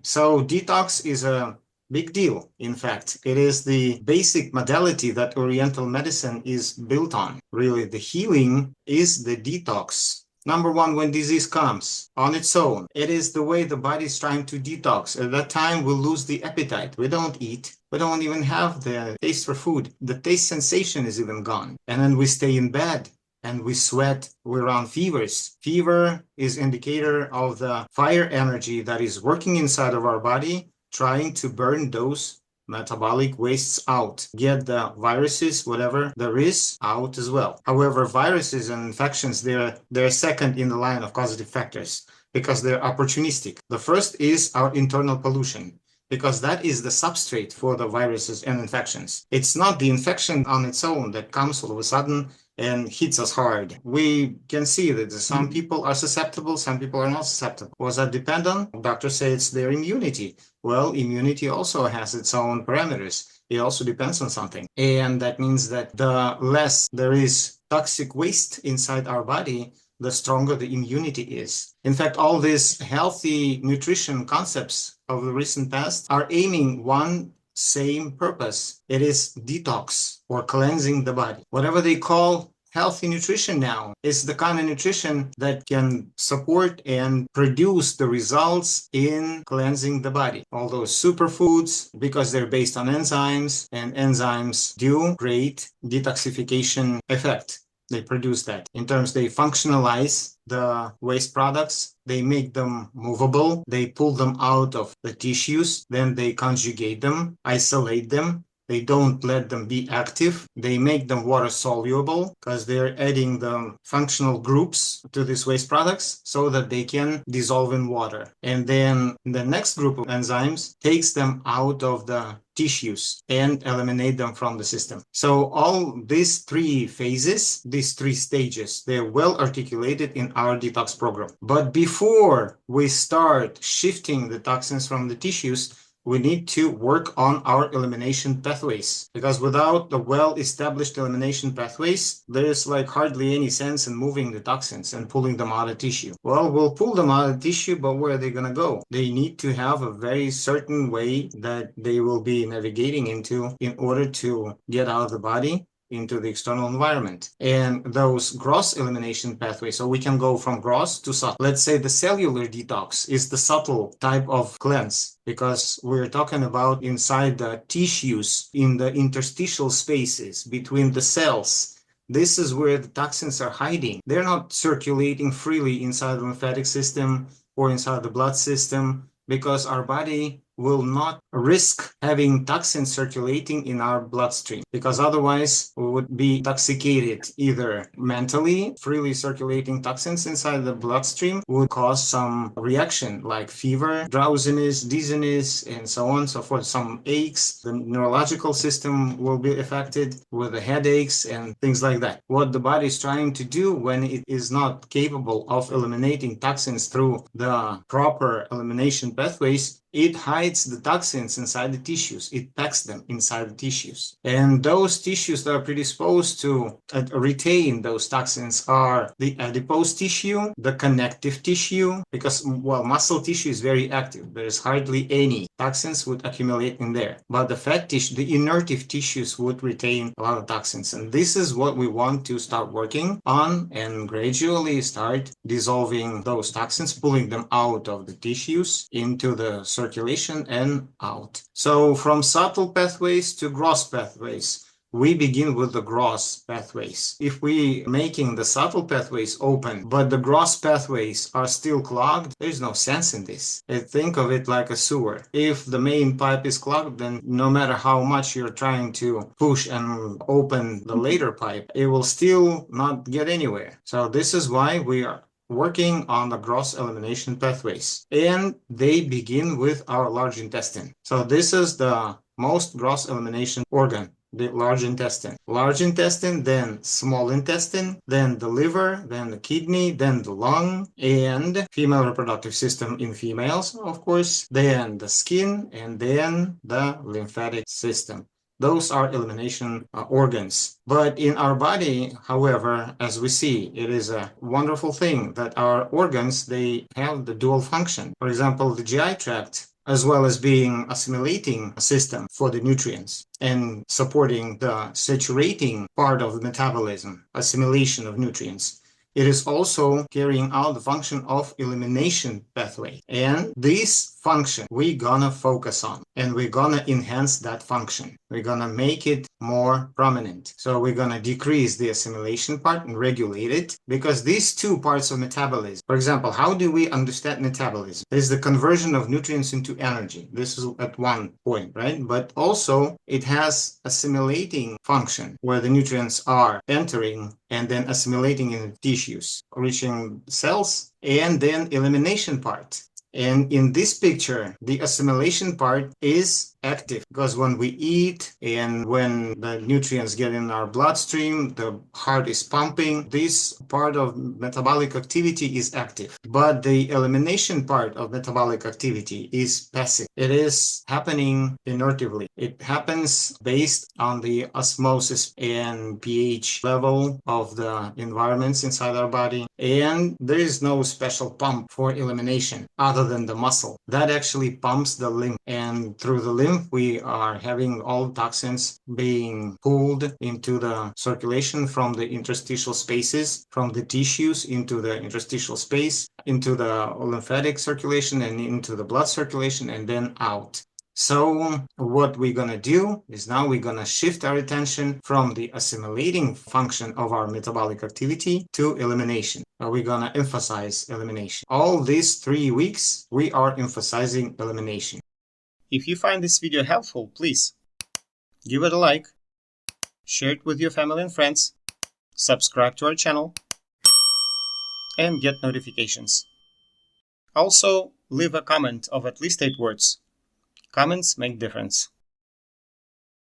So detox is a big deal. In fact, it is the basic modality that Oriental medicine is built on. Really, the healing is the detox. Number one, when disease comes on its own, it is the way the body is trying to detox. At that time, we lose the appetite. We don't eat. We don't even have the taste for food. The taste sensation is even gone. And then we stay in bed and we sweat, we're around fevers. Fever is indicator of the fire energy that is working inside of our body, trying to burn those metabolic wastes out, get the viruses, whatever there is, out as well. However, viruses and infections, they're second in the line of causative factors because they're opportunistic. The first is our internal pollution, because that is the substrate for the viruses and infections. It's not the infection on its own that comes all of a sudden and hits us hard. We can see that some people are susceptible, some people are not susceptible. Was that depend on? Doctors say it's their immunity. Well, immunity also has its own parameters. It also depends on something. And that means that the less there is toxic waste inside our body, the stronger the immunity is. In fact, all these healthy nutrition concepts of the recent past are aiming one same purpose. It is detox or cleansing the body. Whatever they call healthy nutrition now is the kind of nutrition that can support and produce the results in cleansing the body. All those superfoods, because they're based on enzymes, and enzymes do great detoxification effect. They produce that. In terms, they functionalize the waste products, they make them movable, they pull them out of the tissues, then they conjugate them, isolate them. They don't let them be active. They make them water soluble because they're adding the functional groups to these waste products so that they can dissolve in water. And then the next group of enzymes takes them out of the tissues and eliminate them from the system. So all these three phases, these three stages, they're well articulated in our detox program. But before we start shifting the toxins from the tissues, we need to work on our elimination pathways, because without the well-established elimination pathways, there is like hardly any sense in moving the toxins and pulling them out of tissue. Well, we'll pull them out of tissue, but where are they going to go? They need to have a very certain way that they will be navigating into in order to get out of the body into the external environment. And those gross elimination pathways, so we can go from gross to subtle. Let's say the cellular detox is the subtle type of cleanse, because we're talking about inside the tissues, in the interstitial spaces between the cells. This is where the toxins are hiding. They're not circulating freely inside the lymphatic system or inside the blood system, because our body will not risk having toxins circulating in our bloodstream, because otherwise we would be intoxicated. Either mentally, freely circulating toxins inside the bloodstream would cause some reaction like fever, drowsiness, dizziness, and so on and so forth. Some aches, the neurological system will be affected with the headaches and things like that. What the body is trying to do when it is not capable of eliminating toxins through the proper elimination pathways, it hides the toxins inside the tissues. It packs them inside the tissues. And those tissues that are predisposed to retain those toxins are the adipose tissue, the connective tissue, because, well, muscle tissue is very active. There is hardly any toxins would accumulate in there. But the fat tissue, the inertive tissues would retain a lot of toxins. And this is what we want to start working on and gradually start dissolving those toxins, pulling them out of the tissues into the circulation and out. So from subtle pathways to gross pathways, we begin with the gross pathways. If we making the subtle pathways open, but the gross pathways are still clogged, there's no sense in this. Think of it like a sewer. If the main pipe is clogged, then no matter how much you're trying to push and open the later pipe, it will still not get anywhere. So this is why we are working on the gross elimination pathways, and they begin with our large intestine. So this is the most gross elimination organ, the large intestine. Large intestine, then small intestine, then the liver, then the kidney, then the lung, and female reproductive system in females, of course, then the skin, and then the lymphatic system. Those are elimination organs. But in our body, however, as we see, it is a wonderful thing that our organs, they have the dual function. For example, the GI tract, as well as being assimilating system for the nutrients and supporting the saturating part of the metabolism, assimilation of nutrients. It is also carrying out the function of elimination pathway. And this function we're gonna focus on, and we're gonna enhance that function. We're gonna make it more prominent. So we're gonna decrease the assimilation part and regulate it, because these two parts of metabolism, for example, how do we understand metabolism? It is the conversion of nutrients into energy. This is at one point, right? But also it has assimilating function, where the nutrients are entering and then assimilating in tissues, reaching cells, and then elimination part. And in this picture, the assimilation part is active, because when we eat and when the nutrients get in our bloodstream, the heart is pumping, this part of metabolic activity is active. But the elimination part of metabolic activity is passive. It is happening inertively. It happens based on the osmosis and pH level of the environments inside our body. And there is no special pump for elimination other than the muscle. That actually pumps the lymph. And through the lymph, we are having all toxins being pulled into the circulation from the interstitial spaces, from the tissues into the interstitial space, into the lymphatic circulation and into the blood circulation, and then out. So what we're going to do is now we're going to shift our attention from the assimilating function of our metabolic activity to elimination. We're going to emphasize elimination. All these 3 weeks, we are emphasizing elimination. If you find this video helpful, please give it a like, share it with your family and friends, subscribe to our channel, and get notifications. Also, leave a comment of at least 8 words. Comments make difference.